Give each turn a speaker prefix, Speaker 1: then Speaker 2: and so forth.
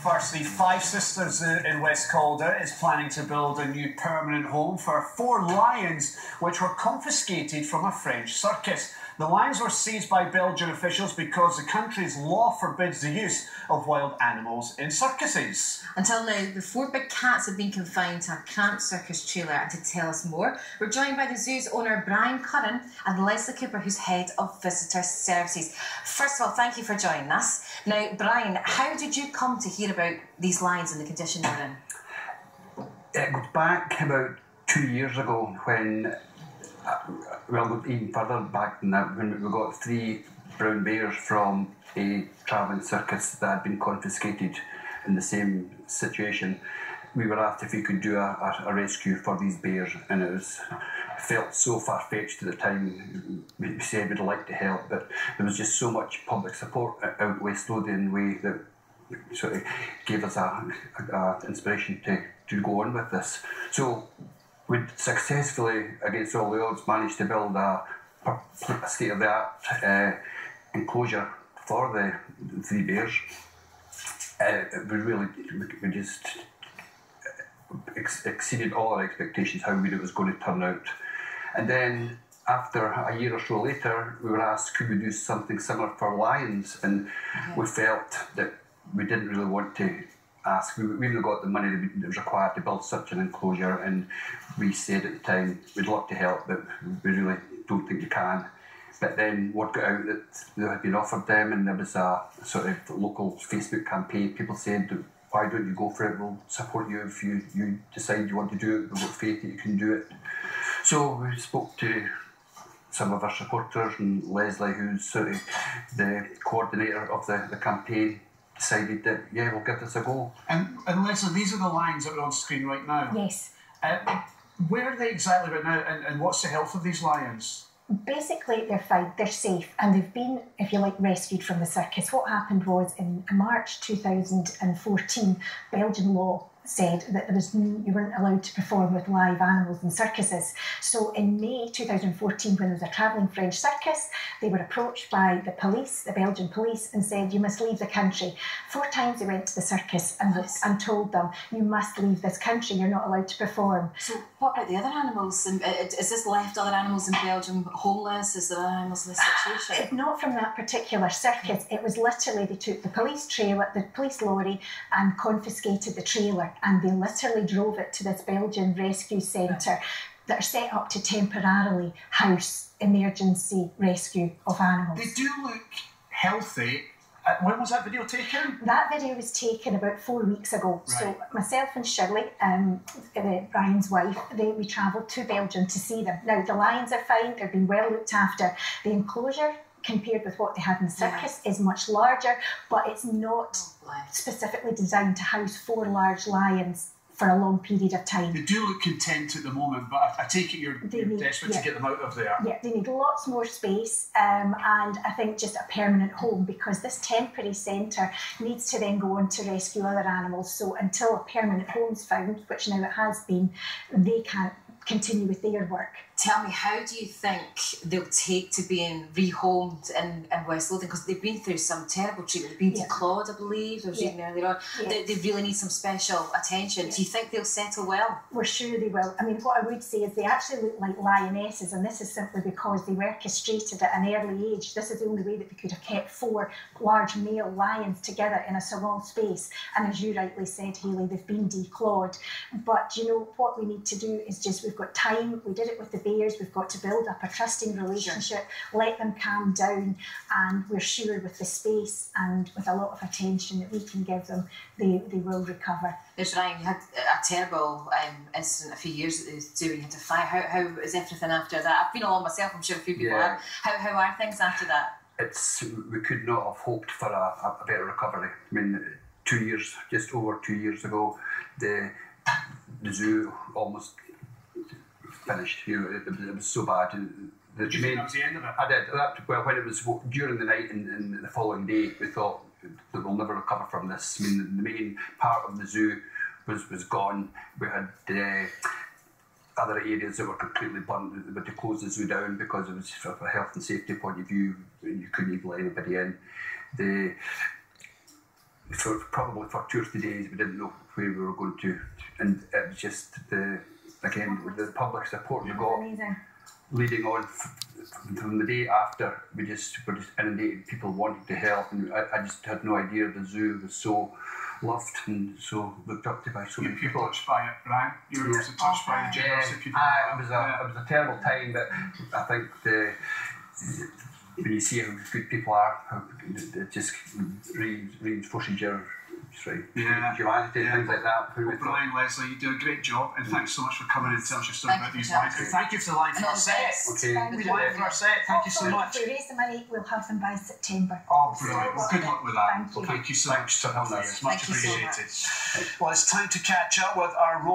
Speaker 1: Firstly, Five Sisters Zoo in West Calder is planning to build a new permanent home for 4 lions which were confiscated from a French circus. The lions were seized by Belgian officials because the country's law forbids the use of wild animals in circuses.
Speaker 2: Until now, the 4 big cats have been confined to a cramped circus trailer, and to tell us more, we're joined by the zoo's owner Brian Curran and Leslie Cooper, who's head of visitor services. First of all, thank you for joining us. Now, Brian, how did you come to hear about these lions and the condition they're in?
Speaker 3: It goes back about 2 years ago when, well, even further back than that, when we got 3 brown bears from a travelling circus that had been confiscated in the same situation. We were asked if we could do a rescue for these bears, and it felt so far-fetched at the time. We said we'd like to help, but there was just so much public support out West Lothian way that sort of gave us a inspiration to go on with this. So we'd successfully, against all the odds, managed to build a state-of-the-art enclosure for the 3 bears. We just exceeded all our expectations how good it was going to turn out. And then after a year or so later, we were asked could we do something similar for lions, and we felt that we didn't really want to ask. We really got the money that was required to build such an enclosure, and we said at the time we'd love to help, but we really don't think we can. But then word got out that they had been offered them, and there was a sort of local Facebook campaign. People said, why don't you go for it? We'll support you if you decide you want to do it. We've got faith that you can do it. So we spoke to some of our supporters, and Leslie, who's sort of the coordinator of the campaign, decided that, yeah, we'll give this a go.
Speaker 1: And Leslie, these are the lions that are on screen right now.
Speaker 4: Yes.
Speaker 1: Where are they exactly right now, and what's the health of these lions?
Speaker 4: Basically, they're fine, they're safe, and they've been, if you like, rescued from the circus. What happened was in March 2014, Belgian law said that you weren't allowed to perform with live animals in circuses. So in May 2014, when there was a travelling French circus, they were approached by the police, the Belgian police, and said, you must leave the country. 4 times they went to the circus and told them, you must leave this country, you're not allowed to perform.
Speaker 2: So what about the other animals? Is this left other animals in Belgium homeless? Is there animals in this situation?
Speaker 4: Not from that particular circus. It was literally, they took the police trailer, the police lorry, and confiscated the trailer, and they literally drove it to this Belgian rescue centre that are set up to temporarily house emergency rescue of animals.
Speaker 1: They do look healthy. When was that video taken?
Speaker 4: That video was taken about 4 weeks ago.
Speaker 1: Right.
Speaker 4: So myself and Shirley, Brian's wife, we travelled to Belgium to see them. Now the lions are fine, they're being well looked after. The enclosure, compared with what they had in the circus, is much larger, but it's not specifically designed to house 4 large lions for a long period of time.
Speaker 1: They do look content at the moment, but I take it you're desperate to get them out of there.
Speaker 4: Yeah, they need lots more space, and I think just a permanent home, because this temporary centre needs to then go on to rescue other animals. So until a permanent home's found, which now it has been, they can't continue with their work.
Speaker 2: Tell me, how do you think they'll take to being rehomed in West Lothian? Because they've been through some terrible treatment. They've been declawed, I believe. I was reading earlier on. They really need some special attention. Do you think they'll settle well?
Speaker 4: We're sure they will. I mean, what I would say is they actually look like lionesses, and this is simply because they were castrated at an early age. This is the only way that they could have kept 4 large male lions together in a small space. And as you rightly said, Hayley, they've been declawed. But you know what we need to do is just, we've got time. We did it with the bears. We've got to build up a trusting relationship, let them calm down, and we're sure with the space and with a lot of attention that we can give them, they will recover.
Speaker 2: There's Ryan, you had a terrible incident a few years ago when you had a fire. How is everything after that? I've been along myself, I'm sure a few people have. How are things after that?
Speaker 3: We could not have hoped for a better recovery. I mean, 2 years, just over 2 years ago, the zoo almost finished. You know, it was so bad.
Speaker 1: Did you think that was the end of it?
Speaker 3: I did. Well, when it was during the night and the following day, we thought that we'll never recover from this. I mean, the main part of the zoo was gone. We had other areas that were completely burnt. We had to close the zoo down because it was, from a health and safety point of view, you couldn't even let anybody in. probably for 2 or 3 days we didn't know where we were going to, and it was just the public support we got.
Speaker 4: Amazing.
Speaker 3: Leading on from the day after, we were just inundated, people wanting to help, and I just had no idea the zoo was so loved and so looked up to by so many people.
Speaker 1: You were touched by it, Brian. You were also touched by the generosity of people.
Speaker 3: It was a terrible time, but I think when you see how good people are, it just reinforces your humanity and things like that.
Speaker 1: Well, Brian, Leslie, you do a great job, and thanks so much for coming and telling us your story about these lions.
Speaker 2: Thank you.
Speaker 1: Thank you for the line for our set.
Speaker 3: Okay.
Speaker 1: Line for our set. Thank you so much.
Speaker 4: If we raise the money, we'll have them by September.
Speaker 1: Oh, brilliant. Well, good luck with that.
Speaker 4: Thank you.
Speaker 1: Thank you so much for having us. Much
Speaker 2: Thank you so
Speaker 1: appreciated. Well, it's time to catch up with our